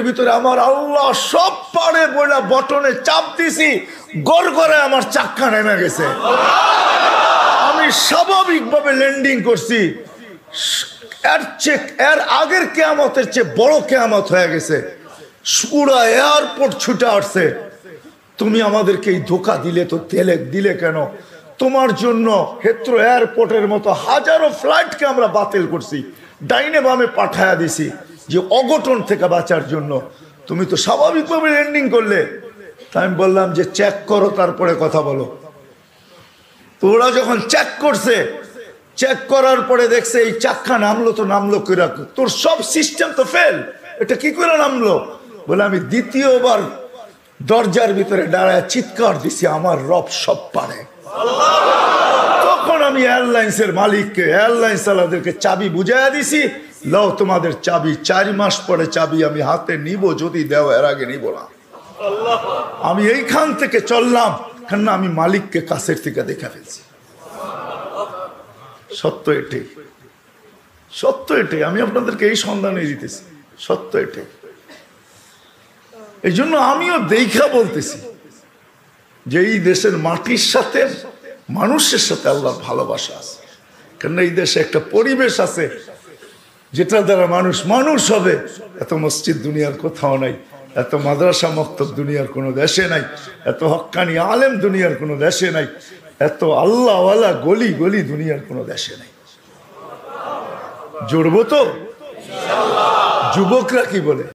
ভিতরে আমার আল্লাহ সব পারে বলে বটনে চাপ দিছি, গড় করে আমার চাক্কা নেমে গেছে। আমি স্বাভাবিকভাবে ল্যান্ডিং করছি, এর আগের কিয়ামতের চেয়ে বড় কিয়ামত হয়ে গেছে। পুরা এয়ারপোর্ট ছুটে আসছে, তুমি আমাদেরকে এই ধোকা দিলে তো দিলে কেন? তোমার জন্য হেথ্রো এয়ারপোর্টের মতো হাজারো ফ্লাইটকে আমরা বাতিল করছি, ডাইনে বামে পাঠায়া দিছি যে অঘটন থেকে বাঁচার জন্য। তুমি তো স্বাভাবিকভাবে ল্যান্ডিং করলে। তাই আমি বললাম যে চেক করো, তারপরে কথা বলো। তো ওরা যখন চেক করছে, চেক করার পরে দেখছে এই চাক্কা নামলো, তো নামলো করে তোর সব সিস্টেম তো ফেল, এটা কি করে নামলো? বলে আমি দ্বিতীয়বার দরজার ভিতরে দাঁড়ায় চিৎকার দিছি, আমার রব সব পারে। তখন আমি এয়ারলাইন্সের মালিককে, এয়ারলাইন্স ওয়ালাদেরকে চাবি বুঝাইয়া দিছি, লও তোমাদের চাবি, 4 মাস পরে চাবি আমি হাতে নিব, যদি দেও, এর আগে নিব না। আমি এইখান থেকে চললাম, কেন আমি মালিককে কাছের থেকে দেখে ফেলছি। সত্য এটাই, সত্য এটাই। আমি আপনাদেরকে এই সন্ধানে দিতেছি, সত্য এটাই। এই জন্য আমিও দেখা বলতেছি যে এই দেশের মাটির সাথে, মানুষের সাথে আল্লাহর ভালোবাসা আছে। কেন এই দেশে একটা পরিবেশ আছে যেটা দ্বারা মানুষ মানুষ হবে। এত মসজিদ দুনিয়ার কোথাও নাই, এত মাদ্রাসা মক্তব দুনিয়ার কোনো দেশে নাই, এত হক্কানি আলেম দুনিয়ার কোনো দেশে নাই, এত আল্লাহওয়ালা গলি গলি দুনিয়ার কোনো দেশে নাই। জুড়বো তো? যুবকরা কি বলে?